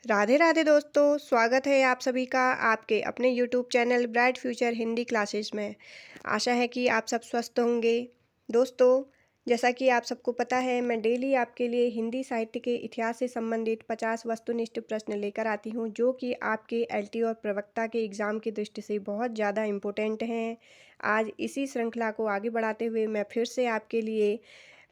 राधे राधे दोस्तों, स्वागत है आप सभी का आपके अपने YouTube channel bright future Hindi classes में। आशा है कि आप सब स्वस्थ होंगे। दोस्तों, जैसा कि आप सबको पता है, मैं डेली आपके लिए हिंदी साहित्य के इतिहास से संबंधित 50 वस्तुनिष्ठ प्रश्न लेकर आती हूं, जो कि आपके एलटी और प्रवक्ता के एग्ज़ाम की दृष्टि से बहुत ज़्यादा इम्पोर्टेंट हैं। आज इसी श्रृंखला को आगे बढ़ाते हुए मैं फिर से आपके लिए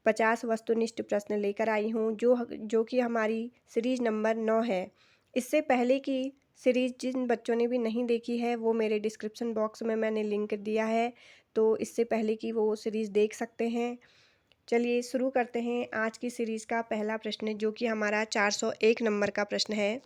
50 वस्तुनिष्ठ प्रश्न लेकर आई हूँ, जो कि हमारी सीरीज़ नंबर 9 है। इससे पहले की सीरीज़ जिन बच्चों ने भी नहीं देखी है, वो मेरे डिस्क्रिप्शन बॉक्स में मैंने लिंक दिया है, तो इससे पहले की वो सीरीज़ देख सकते हैं। चलिए शुरू करते हैं आज की सीरीज़ का पहला प्रश्न, जो कि हमारा 401 नंबर का प्रश्न है।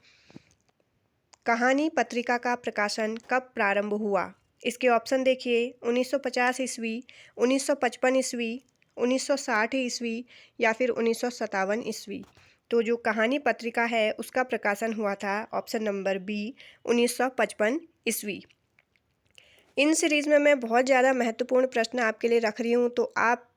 कहानी पत्रिका का प्रकाशन कब प्रारंभ हुआ? इसके ऑप्शन देखिए, 1950 ईस्वी, 1955 ईस्वी, 1960 ईस्वी या फिर 1957 ईस्वी। तो जो कहानी पत्रिका है उसका प्रकाशन हुआ था ऑप्शन नंबर बी, 1955 ईस्वी। इन सीरीज़ में मैं बहुत ज़्यादा महत्वपूर्ण प्रश्न आपके लिए रख रही हूँ, तो आप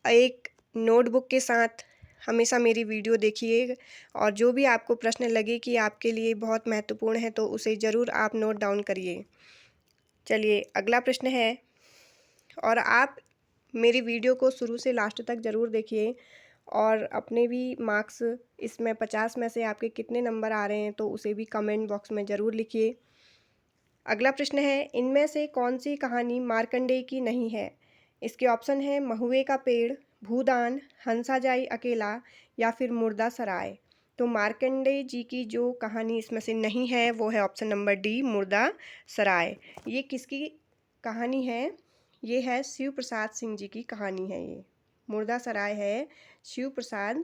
एक नोटबुक के साथ हमेशा मेरी वीडियो देखिए और जो भी आपको प्रश्न लगे कि आपके लिए बहुत महत्वपूर्ण है, तो उसे ज़रूर आप नोट डाउन करिए। चलिए अगला प्रश्न है, और आप मेरी वीडियो को शुरू से लास्ट तक ज़रूर देखिए और अपने भी मार्क्स इसमें 50 में से आपके कितने नंबर आ रहे हैं, तो उसे भी कमेंट बॉक्स में ज़रूर लिखिए। अगला प्रश्न है, इनमें से कौन सी कहानी मार्कंडेय की नहीं है? इसके ऑप्शन है महुए का पेड़, भूदान, हंसा जाई अकेला या फिर मुर्दा सराय। तो मार्कंडेय जी की जो कहानी इसमें से नहीं है वो है ऑप्शन नंबर डी, मुर्दा सराय। ये किसकी कहानी है? ये है शिव प्रसाद सिंह जी की कहानी है। ये मुर्दा सराय है शिव प्रसाद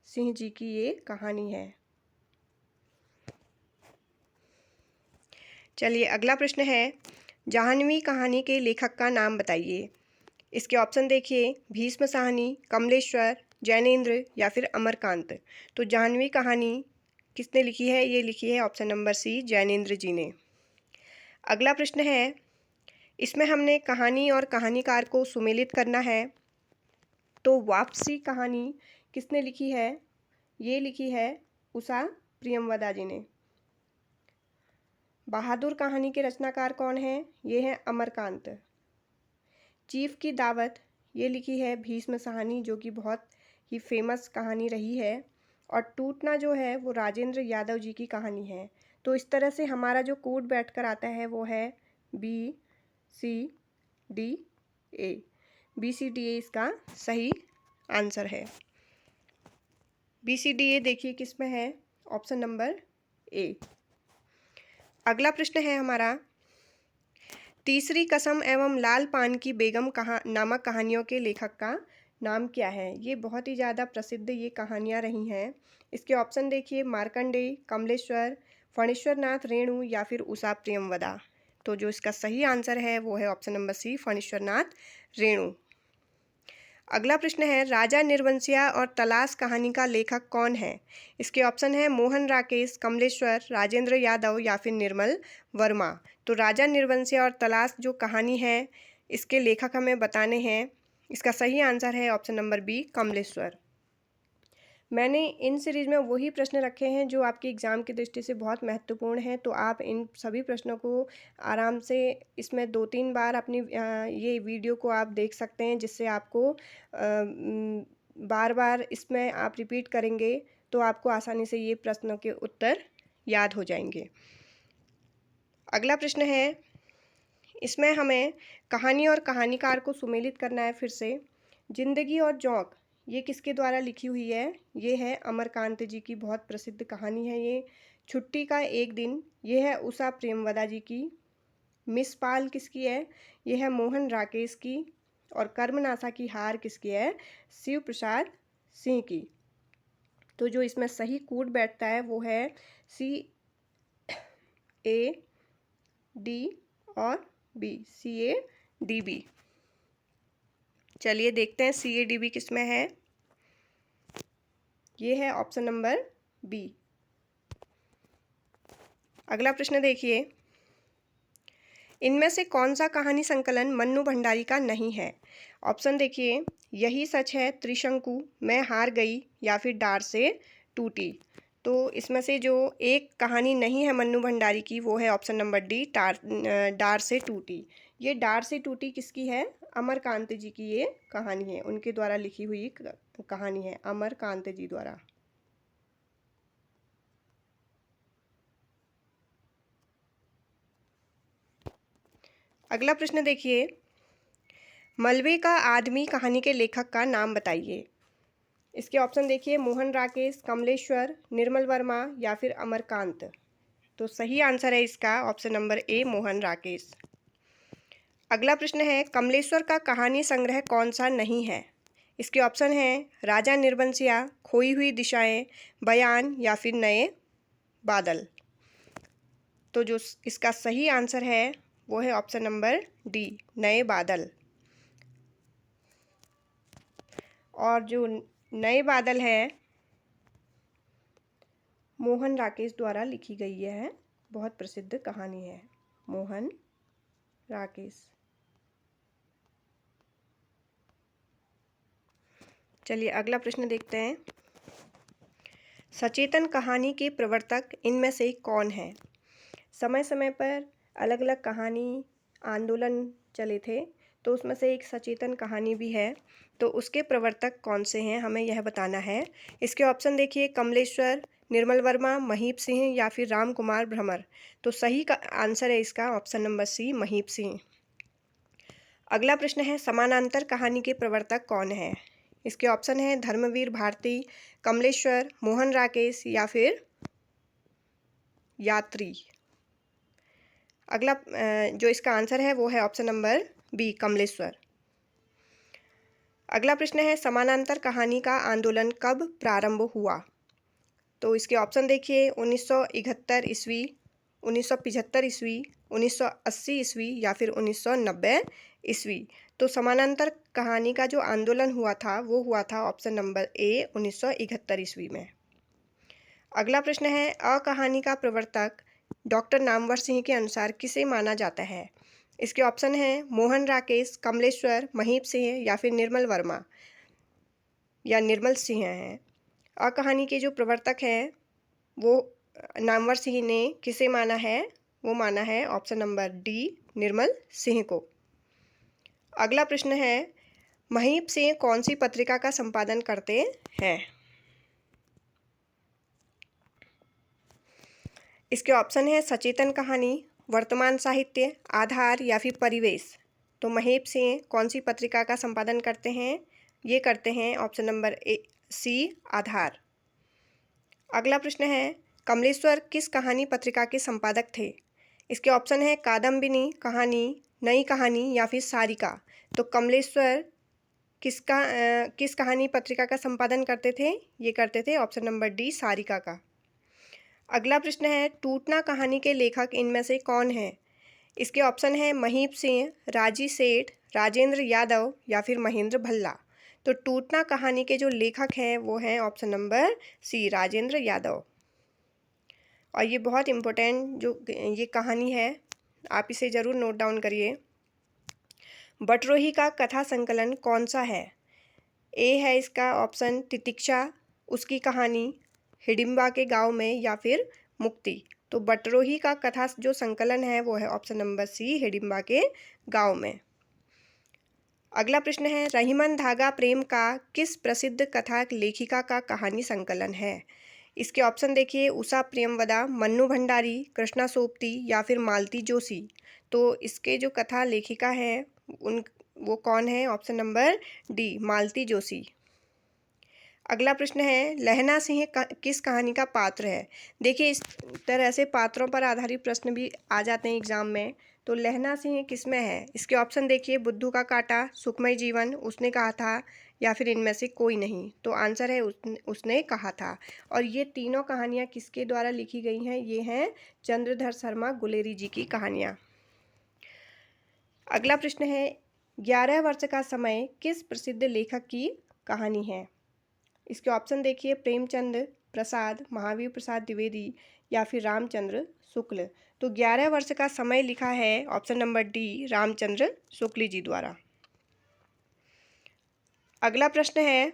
सिंह जी की ये कहानी है। चलिए अगला प्रश्न है, जाह्नवी कहानी के लेखक का नाम बताइए। इसके ऑप्शन देखिए, भीष्म साहनी, कमलेश्वर, जैनेन्द्र या फिर अमरकांत। तो जाह्नवी कहानी किसने लिखी है? ये लिखी है ऑप्शन नंबर सी, जैनेन्द्र जी ने। अगला प्रश्न है, इसमें हमने कहानी और कहानीकार को सुमेलित करना है, तो वापसी कहानी किसने लिखी है? ये लिखी है उषा प्रियमवदा जी ने। बहादुर कहानी के रचनाकार कौन है? ये है अमरकांत। चीफ की दावत ये लिखी है भीष्म साहनी, जो कि बहुत ही फेमस कहानी रही है। और टूटना जो है वो राजेंद्र यादव जी की कहानी है। तो इस तरह से हमारा जो कोड बैठ कर आता है वो है B C D A. B C D A इसका सही आंसर है। बी सी डी ए देखिए किस में है, ऑप्शन नंबर ए। अगला प्रश्न है हमारा, तीसरी कसम एवं लाल पान की बेगम नामक कहानियों के लेखक का नाम क्या है? ये बहुत ही ज़्यादा प्रसिद्ध ये कहानियाँ रही हैं। इसके ऑप्शन देखिए, मार्कंडेय, कमलेश्वर, फणीश्वर नाथ रेणु या फिर उषा प्रियमवदा। तो जो इसका सही आंसर है वो है ऑप्शन नंबर सी, फणीश्वर नाथ रेणु। अगला प्रश्न है, राजा निर्वंशिया और तलाश कहानी का लेखक कौन है? इसके ऑप्शन है मोहन राकेश, कमलेश्वर, राजेंद्र यादव या फिर निर्मल वर्मा। तो राजा निर्वंशिया और तलाश जो कहानी है इसके लेखक हमें बताने हैं। इसका सही आंसर है ऑप्शन नंबर बी, कमलेश्वर। मैंने इन सीरीज़ में वही प्रश्न रखे हैं जो आपके एग्ज़ाम की दृष्टि से बहुत महत्वपूर्ण हैं, तो आप इन सभी प्रश्नों को आराम से इसमें 2-3 बार अपनी ये वीडियो को आप देख सकते हैं, जिससे आपको बार बार इसमें आप रिपीट करेंगे तो आपको आसानी से ये प्रश्नों के उत्तर याद हो जाएंगे। अगला प्रश्न है, इसमें हमें कहानी और कहानीकार को सुमेलित करना है फिर से। जिंदगी और जोंक ये किसके द्वारा लिखी हुई है? ये है अमरकांत जी की बहुत प्रसिद्ध कहानी है ये। छुट्टी का एक दिन ये है उषा प्रेमवदा जी की। मिस पाल किसकी है? ये है मोहन राकेश की। और कर्मनाशा की हार किसकी है? शिव प्रसाद सिंह की। तो जो इसमें सही कोड बैठता है वो है सी ए डी और B, C A D B. चलिए देखते हैं सी ए डी बी किस में है। ये है ऑप्शन नंबर बी। अगला प्रश्न देखिए, इनमें से कौन सा कहानी संकलन मन्नू भंडारी का नहीं है? ऑप्शन देखिए, यही सच है, त्रिशंकु, मैं हार गई या फिर डार से टूटी। तो इसमें से जो एक कहानी नहीं है मन्नू भंडारी की, वो है ऑप्शन नंबर डी, डार से टूटी। ये डार से टूटी किसकी है? अमरकांत जी की ये कहानी है, उनके द्वारा लिखी हुई कहानी है, अमरकांत जी द्वारा। अगला प्रश्न देखिए, मलबे का आदमी कहानी के लेखक का नाम बताइए। इसके ऑप्शन देखिए, मोहन राकेश, कमलेश्वर, निर्मल वर्मा या फिर अमरकांत। तो सही आंसर है इसका option number A, Mohan Rakesh. अगला प्रश्न है, कमलेश्वर का कहानी संग्रह कौन सा नहीं है? इसके ऑप्शन हैं राजा निर्बंसिया, खोई हुई दिशाएं, बयान या फिर नए बादल। तो जो इसका सही आंसर है वो है ऑप्शन नंबर डी, नए बादल। और जो नए बादल है मोहन राकेश द्वारा लिखी गई है, बहुत प्रसिद्ध कहानी है, मोहन राकेश। चलिए अगला प्रश्न देखते हैं, सचेतन कहानी के प्रवर्तक इनमें से कौन है? समय समय पर अलग अलग कहानी आंदोलन चले थे, तो उसमें से एक सचेतन कहानी भी है, तो उसके प्रवर्तक कौन से हैं हमें यह बताना है। इसके ऑप्शन देखिए, कमलेश्वर, निर्मल वर्मा, महीप सिंह या फिर राम कुमार भ्रमर। तो सही का आंसर है इसका option number C, Mahip Singh. अगला प्रश्न है, समानांतर कहानी के प्रवर्तक कौन है? इसके ऑप्शन है धर्मवीर भारती, कमलेश्वर, मोहन राकेश या फिर यात्री। अगला जो इसका आंसर है वो है ऑप्शन नंबर बी, कमलेश्वर। अगला प्रश्न है, समानांतर कहानी का आंदोलन कब प्रारंभ हुआ? तो इसके ऑप्शन देखिए, 1971 ईस्वी, 1975 ईस्वी, 1980 ईस्वी या फिर 1990 ईस्वी। तो समानांतर कहानी का जो आंदोलन हुआ था वो हुआ था ऑप्शन नंबर ए, 1971 ईस्वी में। अगला प्रश्न है, अ कहानी का प्रवर्तक डॉक्टर नामवर सिंह के अनुसार किसे माना जाता है? इसके ऑप्शन हैं मोहन राकेश, कमलेश्वर, महीप सिंह या फिर निर्मल वर्मा या निर्मल सिंह हैं। अ कहानी के जो प्रवर्तक हैं वो नामवर सिंह ने किसे माना है? वो माना है option number D, Nirmal Singh को। अगला प्रश्न है, महीप सिंह कौन सी पत्रिका का संपादन करते हैं? इसके ऑप्शन है सचेतन कहानी, वर्तमान साहित्य, आधार या फिर परिवेश। तो महीप सिंह कौन सी पत्रिका का संपादन करते हैं? ये करते हैं ऑप्शन नंबर ए, सी, आधार। अगला प्रश्न है, कमलेश्वर किस कहानी पत्रिका के संपादक थे? इसके ऑप्शन है कादम्बिनी, कहानी, नई कहानी या फिर सारिका। तो कमलेश्वर किस कहानी पत्रिका का संपादन करते थे? ये करते थे ऑप्शन नंबर डी, सारिका का। अगला प्रश्न है, टूटना कहानी के लेखक इनमें से कौन है? इसके ऑप्शन है महीप सिंह, राजी सेठ, राजेंद्र यादव या फिर महेंद्र भल्ला। तो टूटना कहानी के जो लेखक हैं वो हैं option number C, Rajendra Yadav. और ये बहुत इम्पोर्टेंट जो ये कहानी है, आप इसे ज़रूर नोट डाउन करिए। बटरोही का कथा संकलन कौन सा है? ए है इसका ऑप्शन तितिक्षा, उसकी कहानी, हिडिंबा के गांव में या फिर मुक्ति। तो बटरोही का कथा जो संकलन है वो है ऑप्शन नंबर सी, हिडिंबा के गांव में। अगला प्रश्न है, रहीमन धागा प्रेम का किस प्रसिद्ध कथा लेखिका का कहानी संकलन है? इसके ऑप्शन देखिए, उषा प्रियमवदा, मन्नू भंडारी, कृष्णा सोपती या फिर मालती जोशी। तो इसके जो कथा लेखिका है वो कौन है? ऑप्शन नंबर डी, मालती जोशी। अगला प्रश्न है, लहना सिंह किस कहानी का पात्र है? देखिए इस तरह से पात्रों पर आधारित प्रश्न भी आ जाते हैं एग्जाम में। तो लहना सिंह किस में है? इसके ऑप्शन देखिए, बुद्धू का कांटा, सुखमय जीवन, उसने कहा था या फिर इनमें से कोई नहीं। तो आंसर है उसने कहा था। और ये तीनों कहानियाँ किसके द्वारा लिखी गई हैं? ये हैं चंद्रधर शर्मा गुलेरी जी की कहानियाँ। अगला प्रश्न है, 11 वर्ष का समय किस प्रसिद्ध लेखक की कहानी है? इसके ऑप्शन देखिए, प्रेमचंद प्रसाद, महावीर प्रसाद द्विवेदी या फिर रामचंद्र शुक्ल। तो 11 वर्ष का समय लिखा है option number D, Ramchandra Shukla ji द्वारा। अगला प्रश्न है,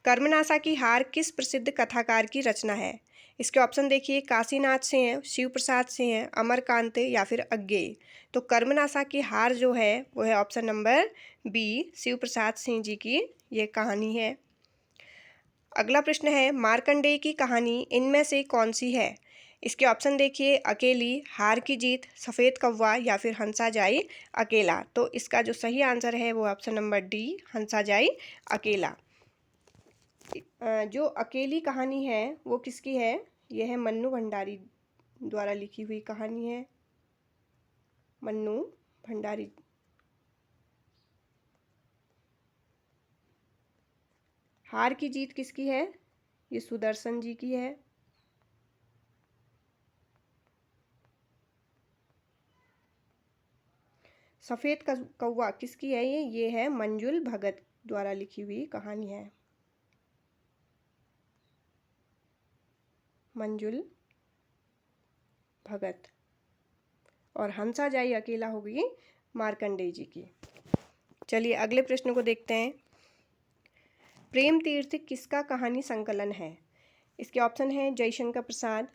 कर्मनासा की हार किस प्रसिद्ध कथाकार की रचना है? इसके ऑप्शन देखिए, काशीनाथ सिंह, शिव प्रसाद सिंह, अमरकांत या फिर अज्ञेय। तो कर्मनासा की हार जो है वो है option number B, Shiv Prasad Singh ji की ये कहानी है। अगला प्रश्न है, मार्कंडेय की कहानी इनमें से कौन सी है? इसके ऑप्शन देखिए, अकेली, हार की जीत, सफ़ेद कौवा या फिर हंसा जाई अकेला। तो इसका जो सही आंसर है वो ऑप्शन नंबर डी, हंसा जाई अकेला। जो अकेली कहानी है वो किसकी है? यह है मन्नू भंडारी द्वारा लिखी हुई कहानी है, मन्नू भंडारी। हार की जीत किसकी है? ये सुदर्शन जी की है। सफ़ेद कौवा किसकी है? ये है मंजुल भगत द्वारा लिखी हुई कहानी है, मंजुल भगत। और हंसा जाई अकेला हो गई मार्कंडेय जी की। चलिए अगले प्रश्न को देखते हैं। प्रेम तीर्थ किसका कहानी संकलन है? इसके ऑप्शन हैं जयशंकर प्रसाद,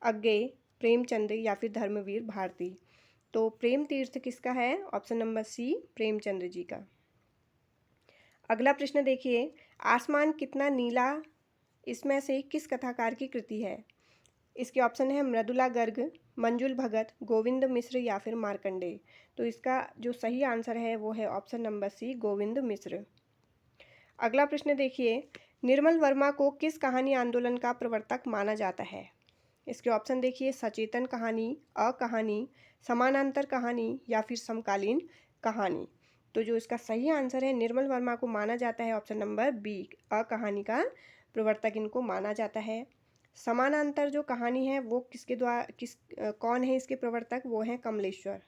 अज्ञेय, प्रेमचंद या फिर धर्मवीर भारती। तो प्रेम तीर्थ किसका है? ऑप्शन नंबर सी, प्रेमचंद्र जी का। अगला प्रश्न देखिए, आसमान कितना नीला इसमें से किस कथाकार की कृति है? इसके ऑप्शन है मृदुला गर्ग, मंजुल भगत, गोविंद मिश्र या फिर मार्कंडेय। तो इसका जो सही आंसर है वो है ऑप्शन नंबर सी, गोविंद मिश्र। अगला प्रश्न देखिए, निर्मल वर्मा को किस कहानी आंदोलन का प्रवर्तक माना जाता है? इसके ऑप्शन देखिए, सचेतन कहानी, अकहानी, समानांतर कहानी या फिर समकालीन कहानी। तो जो इसका सही आंसर है, निर्मल वर्मा को माना जाता है ऑप्शन नंबर बी, अकहानी का प्रवर्तक इनको माना जाता है। समानांतर जो कहानी है वो किसके द्वारा कौन है इसके प्रवर्तक? वो हैं कमलेश्वर,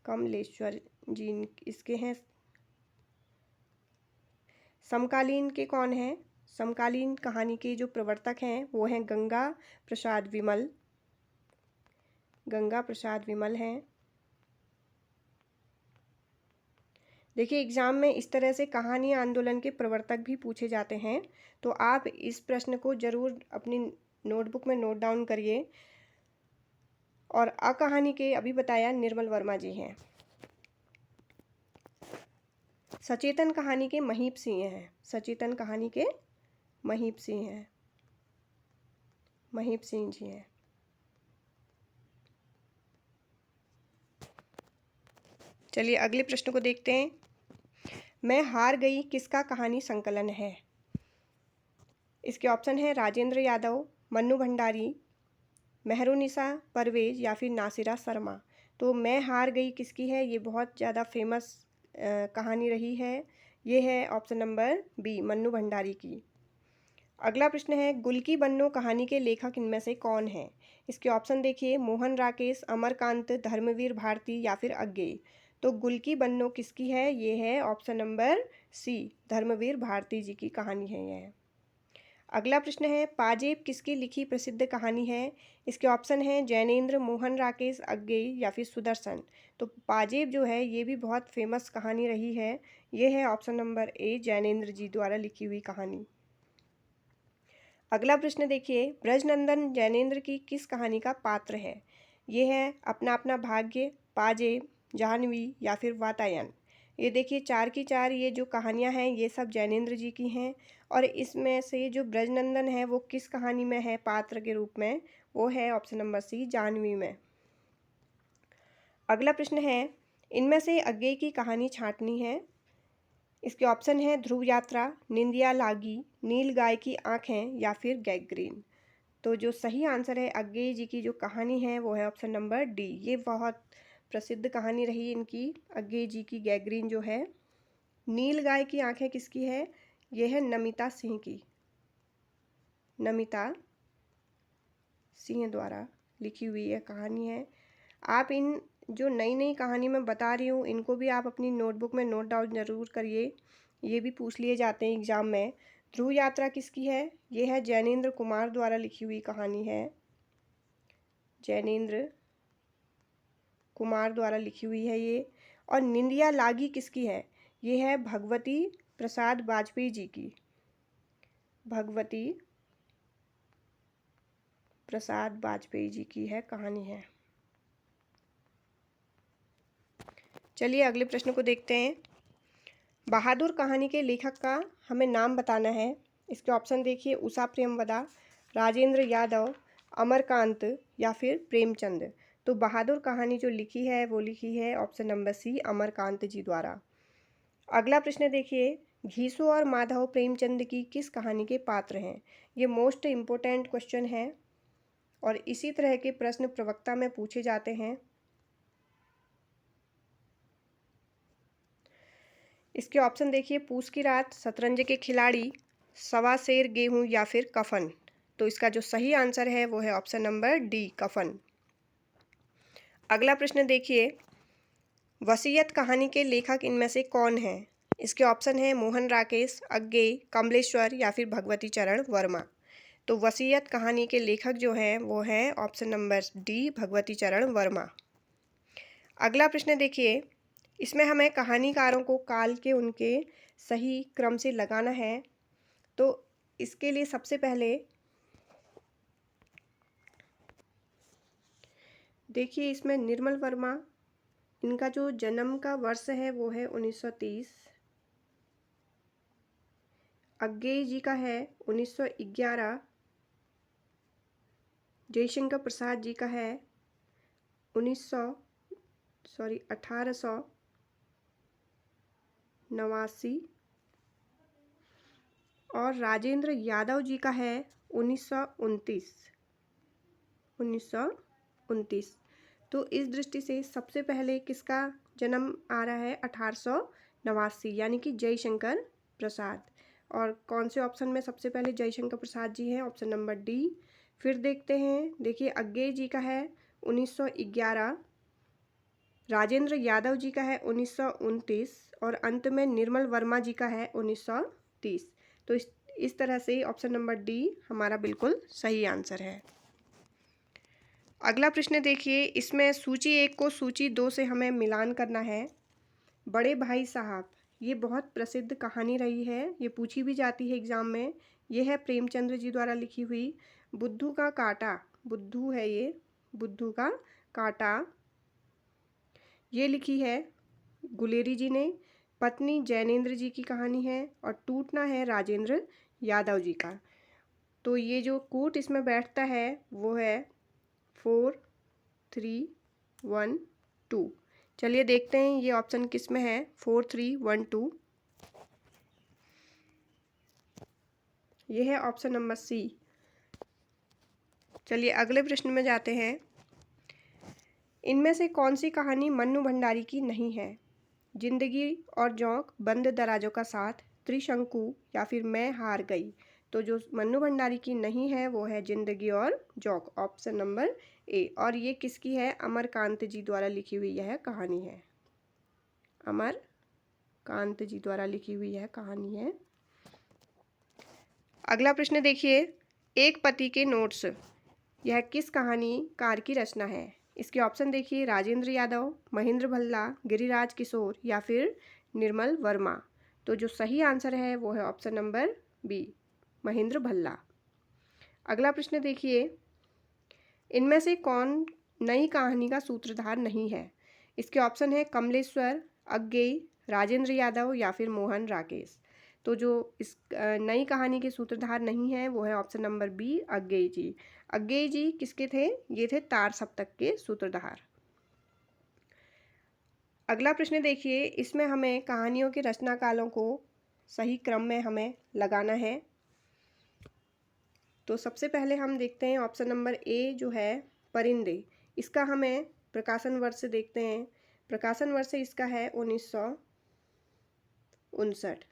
कमलेश्वर जी इसके हैं। समकालीन के कौन हैं? समकालीन कहानी के जो प्रवर्तक हैं वो हैं गंगा प्रसाद विमल, गंगा प्रसाद विमल हैं। देखिए एग्जाम में इस तरह से कहानी आंदोलन के प्रवर्तक भी पूछे जाते हैं, तो आप इस प्रश्न को जरूर अपनी नोटबुक में नोट डाउन करिए। और अकहानी के अभी बताया निर्मल वर्मा जी हैं। सचेतन कहानी के महीप सिंह हैं, सचेतन कहानी के महीप सिंह हैं, महीप सिंह जी हैं। चलिए अगले प्रश्न को देखते हैं। मैं हार गई किसका कहानी संकलन है? इसके ऑप्शन है राजेंद्र यादव, मन्नू भंडारी, मेहरुनिसा परवेज या फिर नासिरा शर्मा। तो मैं हार गई किसकी है? ये बहुत ज़्यादा फेमस कहानी रही है। ये है option number B, Mannu Bhandari की। अगला प्रश्न है, गुल की बन्नो कहानी के लेखक इनमें से कौन है? इसके ऑप्शन देखिए, मोहन राकेश, अमरकांत, धर्मवीर भारती या फिर अज्ञेय। तो गुल की बन्नो किसकी है? ये है option number C, Dharamvir Bharati ji की कहानी है यह। अगला प्रश्न है, पाजेब किसकी लिखी प्रसिद्ध कहानी है? इसके ऑप्शन हैं जैनेन्द्र, मोहन राकेश, अज्ञेय या फिर सुदर्शन। तो पाजेब जो है ये भी बहुत फेमस कहानी रही है। ये है ऑप्शन नंबर ए, जैनेन्द्र जी द्वारा लिखी हुई कहानी। अगला प्रश्न देखिए, ब्रजनंदन जैनेन्द्र की किस कहानी का पात्र है? ये है अपना अपना भाग्य, पाजेब, जाह्नवी या फिर वातायन। ये देखिए चार की चार ये जो कहानियाँ हैं ये सब जैनेन्द्र जी की हैं। और इसमें से जो ब्रजनंदन है वो किस कहानी में है पात्र के रूप में? वो है ऑप्शन नंबर सी, जाह्नवी में। अगला प्रश्न है, इनमें से अज्ञेय की कहानी छांटनी है। इसके ऑप्शन है ध्रुव यात्रा, निंदिया लागी, नील गाय की आंखें या फिर गैंग्रीन। तो जो सही आंसर है अज्ञेय जी की जो कहानी है वो है ऑप्शन नंबर डी। ये बहुत प्रसिद्ध कहानी रही इनकी, अज्ञेय जी की, गैंग्रीन जो है। नील गाय की आंखें किसकी है? ये है नमिता सिंह की, नमिता सिंह द्वारा लिखी हुई यह कहानी है। आप इन जो नई नई कहानी मैं बता रही हूँ इनको भी आप अपनी नोटबुक में नोट डाउन जरूर करिए, ये भी पूछ लिए जाते हैं एग्जाम में। ध्रुव यात्रा किसकी है? ये है जैनेन्द्र कुमार द्वारा लिखी हुई कहानी है, जैनेन्द्र कुमार द्वारा लिखी हुई है ये। और निंदिया लागी किसकी है? ये है भगवती प्रसाद वाजपेयी जी की, भगवती प्रसाद वाजपेयी जी की है कहानी है। चलिए अगले प्रश्न को देखते हैं। बहादुर कहानी के लेखक का हमें नाम बताना है। इसके ऑप्शन देखिए, उषा प्रेमवदा, राजेंद्र यादव, अमरकांत या फिर प्रेमचंद। तो बहादुर कहानी जो लिखी है वो लिखी है ऑप्शन नंबर सी, अमरकांत जी द्वारा। अगला प्रश्न देखिए, घीसू और माधव प्रेमचंद की किस कहानी के पात्र हैं? ये मोस्ट इम्पोर्टेंट क्वेश्चन है और इसी तरह के प्रश्न प्रवक्ता में पूछे जाते हैं। इसके ऑप्शन देखिए, पूस की रात, शतरंज के खिलाड़ी, सवा शेर गेहूं या फिर कफन। तो इसका जो सही आंसर है वो है ऑप्शन नंबर डी, कफन। अगला प्रश्न देखिए, वसीयत कहानी के लेखक इनमें से कौन है? इसके ऑप्शन है मोहन राकेश, अज्ञेय, कमलेश्वर या फिर भगवती चरण वर्मा। तो वसीयत कहानी के लेखक जो हैं वो हैं ऑप्शन नंबर डी, भगवती चरण वर्मा। अगला प्रश्न देखिए, इसमें हमें कहानीकारों को काल के उनके सही क्रम से लगाना है। तो इसके लिए सबसे पहले देखिए, इसमें निर्मल वर्मा, इनका जो जन्म का वर्ष है वो है 1930। अज्ञेय जी का है 1911। जयशंकर प्रसाद जी का है 1889 और राजेंद्र यादव जी का है 1929। तो इस दृष्टि से सबसे पहले किसका जन्म आ रहा है? 1889, यानी कि जयशंकर प्रसाद। और कौन से ऑप्शन में सबसे पहले जयशंकर प्रसाद जी हैं? Option number D. फिर देखते हैं, देखिए अज्ञेय जी का है 1911, राजेंद्र यादव जी का है 1929 और अंत में निर्मल वर्मा जी का है 1930। तो इस तरह से ऑप्शन नंबर डी हमारा बिल्कुल सही आंसर है। अगला प्रश्न देखिए, इसमें सूची 1 को सूची 2 से हमें मिलान करना है। बड़े भाई साहब, ये बहुत प्रसिद्ध कहानी रही है, ये पूछी भी जाती है एग्जाम में। ये है प्रेमचंद्र जी द्वारा लिखी हुई। बुद्धू का कांटा, बुद्धू है ये, बुद्धू का कांटा, ये लिखी है गुलेरी जी ने। पत्नी जैनेन्द्र जी की कहानी है और टूटना है राजेंद्र यादव जी का। तो ये जो कूट इसमें बैठता है वो है 4, 3, 1, 2। चलिए देखते हैं ये ऑप्शन किस में है, 4, 3, 1, 2। ये है ऑप्शन नंबर सी। चलिए अगले प्रश्न में जाते हैं। इनमें से कौन सी कहानी मन्नू भंडारी की नहीं है? जिंदगी और जोंक, बंद दराजों का साथ, त्रिशंकु या फिर मैं हार गई। तो जो मन्नू भंडारी की नहीं है वो है जिंदगी और जोंक, ऑप्शन नंबर ए। और ये किसकी है? अमरकांत जी द्वारा लिखी हुई यह कहानी है। अमरकांत जी द्वारा लिखी हुई यह कहानी है। अगला प्रश्न देखिए, एक पति के नोट्स, यह किस कहानीकार की रचना है? इसके ऑप्शन देखिए, राजेंद्र यादव, महेंद्र भल्ला, गिरिराज किशोर या फिर निर्मल वर्मा। तो जो सही आंसर है वो है option number B, Mahendra Bhalla. अगला प्रश्न देखिए, इनमें से कौन नई कहानी का सूत्रधार नहीं है? इसके ऑप्शन है कमलेश्वर, अज्ञेय, राजेंद्र यादव या फिर मोहन राकेश। तो जो इस नई कहानी के सूत्रधार नहीं है वो है ऑप्शन नंबर बी, अज्ञेय जी। अज्ञेय जी किसके थे? ये थे तार सप्तक के सूत्रधार। अगला प्रश्न देखिए, इसमें हमें कहानियों के रचना कालों को सही क्रम में हमें लगाना है। तो सबसे पहले हम देखते हैं ऑप्शन नंबर ए जो है परिंदे, इसका हमें प्रकाशन वर्ष देखते हैं। प्रकाशन वर्ष इसका है 1959।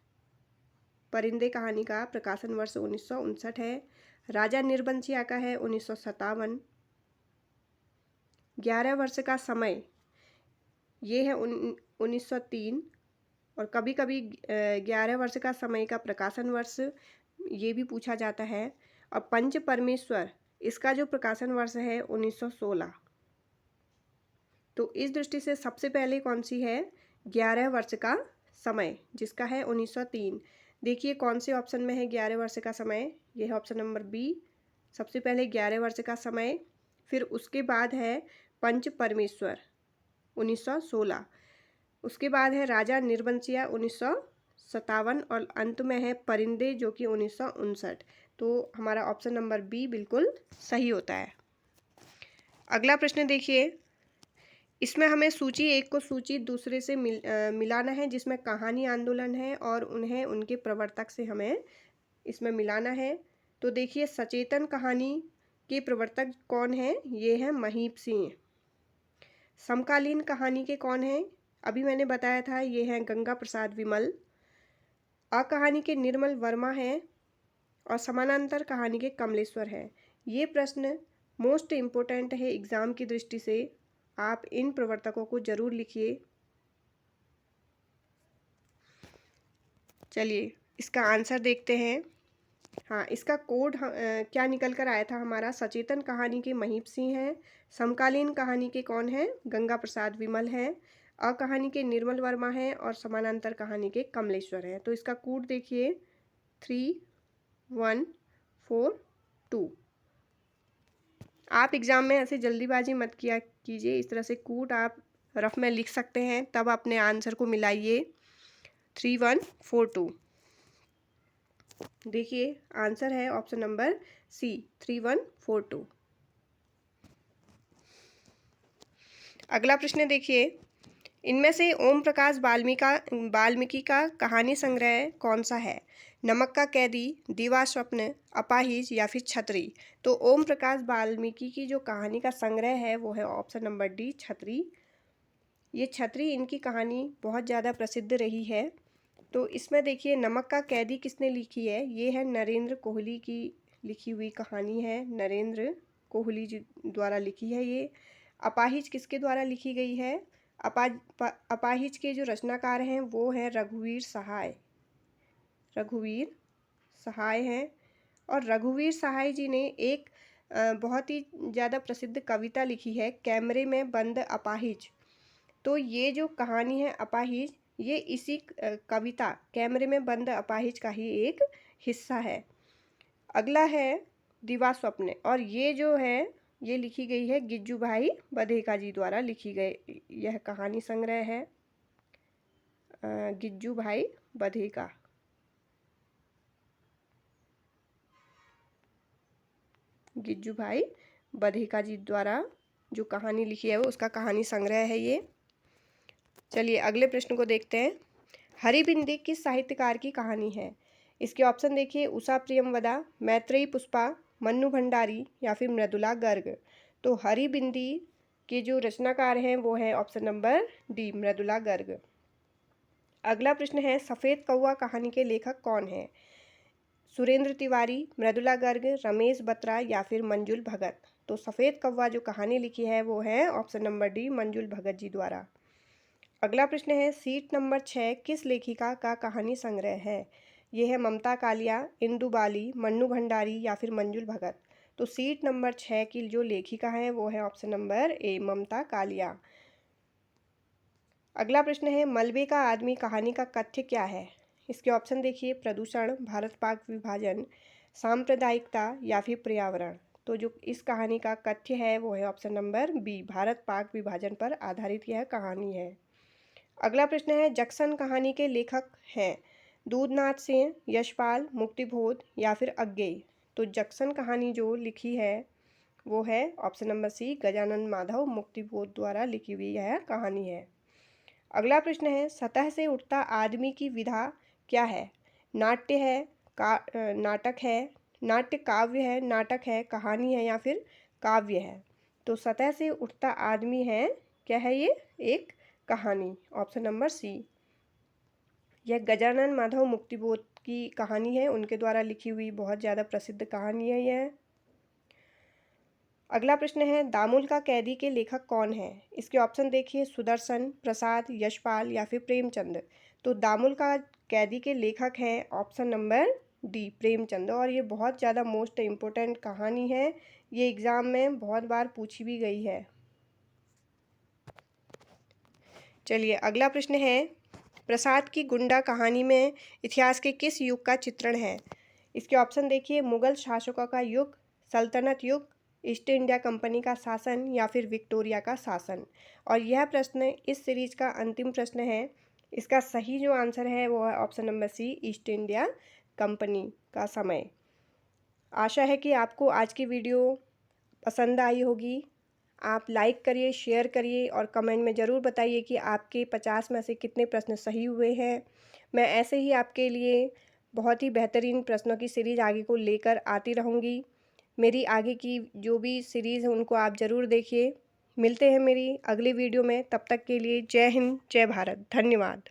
परिंदे कहानी का प्रकाशन वर्ष 1959 है। राजा निर्बंसिया का है 1957। 11 वर्ष का समय ये है 1903। और कभी कभी 11 वर्ष का समय का प्रकाशन वर्ष ये भी पूछा जाता है। और पंच परमेश्वर, इसका जो प्रकाशन वर्ष है 1916। तो इस दृष्टि से सबसे पहले कौन सी है? 11 वर्ष का समय, जिसका है 1903। देखिए कौन से ऑप्शन में है 11 वर्ष का समय। यह है ऑप्शन नंबर बी। सबसे पहले 11 वर्ष का समय, फिर उसके बाद है पंच परमेश्वर 1916, उसके बाद है राजा निर्वंशिया 1957 और अंत में है परिंदे जो कि 1959। तो हमारा ऑप्शन नंबर बी बिल्कुल सही होता है। अगला प्रश्न देखिए, इसमें हमें सूची एक को सूची दूसरे से मिलाना है, जिसमें कहानी आंदोलन है और उन्हें उनके प्रवर्तक से हमें इसमें मिलाना है। तो देखिए सचेतन कहानी के प्रवर्तक कौन है, ये है महीप सिंह। समकालीन कहानी के कौन है, अभी मैंने बताया था, ये है गंगा प्रसाद विमल। अकहानी के निर्मल वर्मा है और समानांतर कहानी के कमलेश्वर है। ये प्रश्न मोस्ट इम्पोर्टेंट है एग्ज़ाम की दृष्टि से, आप इन प्रवर्तकों को जरूर लिखिए। चलिए इसका आंसर देखते हैं। हाँ, इसका कोड क्या निकल कर आया था हमारा, सचेतन कहानी के महीप सिंह हैं, समकालीन कहानी के कौन है, गंगा प्रसाद विमल हैं, अकहानी के निर्मल वर्मा हैं और समानांतर कहानी के कमलेश्वर हैं। तो इसका कोड देखिए 3142। आप एग्ज़ाम में ऐसे जल्दीबाजी मत किया कीजिए, इस तरह से कोड आप रफ में लिख सकते हैं, तब अपने आंसर को मिलाइए 3142। देखिए आंसर है ऑप्शन नंबर सी 3142। अगला प्रश्न देखिए, इनमें से ओम प्रकाश वाल्मीकि का कहानी संग्रह कौन सा है, नमक का कैदी, दीवा स्वप्न, अपाहिज या फिर छतरी। तो ओम प्रकाश वाल्मीकि की जो कहानी का संग्रह है वो है ऑप्शन नंबर डी छतरी। ये छतरी इनकी कहानी बहुत ज़्यादा प्रसिद्ध रही है। तो इसमें देखिए नमक का कैदी किसने लिखी है, ये है नरेंद्र कोहली की लिखी हुई कहानी है, नरेंद्र कोहली जी द्वारा लिखी है ये। अपाहिज किसके द्वारा लिखी गई है, अपाहिज के जो रचनाकार हैं वो हैं रघुवीर सहाय हैं। और रघुवीर सहाय जी ने एक बहुत ही ज़्यादा प्रसिद्ध कविता लिखी है, कैमरे में बंद अपाहिज। तो ये जो कहानी है अपाहिज, ये इसी कविता कैमरे में बंद अपाहिज का ही एक हिस्सा है। अगला है दीवा स्वप्न, और ये जो है ये लिखी गई है गिज्जू भाई बधेका जी द्वारा लिखी गई यह कहानी संग्रह है, गिज्जू भाई बधेका। गिज्जू भाई बधेका जी द्वारा जो कहानी लिखी है वो उसका कहानी संग्रह है ये। चलिए अगले प्रश्न को देखते हैं, हरिबिंदी किस साहित्यकार की कहानी है। इसके ऑप्शन देखिए, उषा प्रियमवदा, मैत्रेयी पुष्पा, मन्नू भंडारी या फिर मृदुला गर्ग। तो हरिबिंदी के जो रचनाकार हैं वो है option number D Mridula Garg. अगला प्रश्न है, सफ़ेद कौवा कहानी के लेखक कौन है, सुरेंद्र तिवारी, मृदुला गर्ग, रमेश बत्रा या फिर मंजुल भगत। तो सफ़ेद कौवा जो कहानी लिखी है वो है ऑप्शन नंबर डी मंजुल भगत जी द्वारा। अगला प्रश्न है, सीट नंबर 6 किस लेखिका का कहानी संग्रह है। यह है ममता कालिया, इंदु बाली, मन्नू भंडारी या फिर मंजुल भगत। तो सीट नंबर 6 की जो लेखिका है वो है ऑप्शन नंबर ए ममता कालिया। अगला प्रश्न है, मलबे का आदमी कहानी का कथ्य क्या है। इसके ऑप्शन देखिए, प्रदूषण, भारत पाक विभाजन, सांप्रदायिकता या फिर पर्यावरण। तो जो इस कहानी का कथ्य है वो है option number B Bharat Pak विभाजन पर आधारित यह कहानी है। अगला प्रश्न है, जक्सन कहानी के लेखक हैं दूधनाथ सिंह, यशपाल, मुक्तिबोध या फिर अज्ञेय। तो जक्सन कहानी जो लिखी है वो है option number C Gajanan Madhav Muktibodh द्वारा लिखी हुई यह कहानी है। अगला प्रश्न है, सतह से उठता आदमी की विधा क्या है, नाट्य है, नाटक है, नाट्य काव्य है, नाटक है, कहानी है या फिर काव्य है। तो सतह से उठता आदमी है, क्या है ये, एक कहानी, ऑप्शन नंबर सी। यह गजानन माधव मुक्तिबोध की कहानी है, उनके द्वारा लिखी हुई बहुत ज़्यादा प्रसिद्ध कहानी है यह। अगला प्रश्न है, दामुल का कैदी के लेखक कौन है। इसके ऑप्शन देखिए, सुदर्शन, प्रसाद, यशपाल या फिर प्रेमचंद। तो दामुल का कैदी के लेखक हैं ऑप्शन नंबर डी प्रेमचंद, और ये बहुत ज़्यादा मोस्ट इम्पोर्टेंट कहानी है, ये एग्ज़ाम में बहुत बार पूछी भी गई है। चलिए अगला प्रश्न है, प्रसाद की गुंडा कहानी में इतिहास के किस युग का चित्रण है? इसके ऑप्शन देखिए, मुगल शासकों का युग, सल्तनत युग, ईस्ट इंडिया कंपनी का शासन या फिर विक्टोरिया का शासन। और यह प्रश्न इस सीरीज का अंतिम प्रश्न है। इसका सही जो आंसर है वो है option number C, East India Company का समय। आशा है कि आपको आज की वीडियो पसंद आई होगी। आप लाइक करिए, शेयर करिए और कमेंट में ज़रूर बताइए कि आपके 50 में से कितने प्रश्न सही हुए हैं। मैं ऐसे ही आपके लिए बहुत ही बेहतरीन प्रश्नों की सीरीज़ आगे को लेकर आती रहूँगी। मेरी आगे की जो भी सीरीज़ है उनको आप ज़रूर देखिए। मिलते हैं मेरी अगली वीडियो में, तब तक के लिए जय हिंद, जय भारत, धन्यवाद।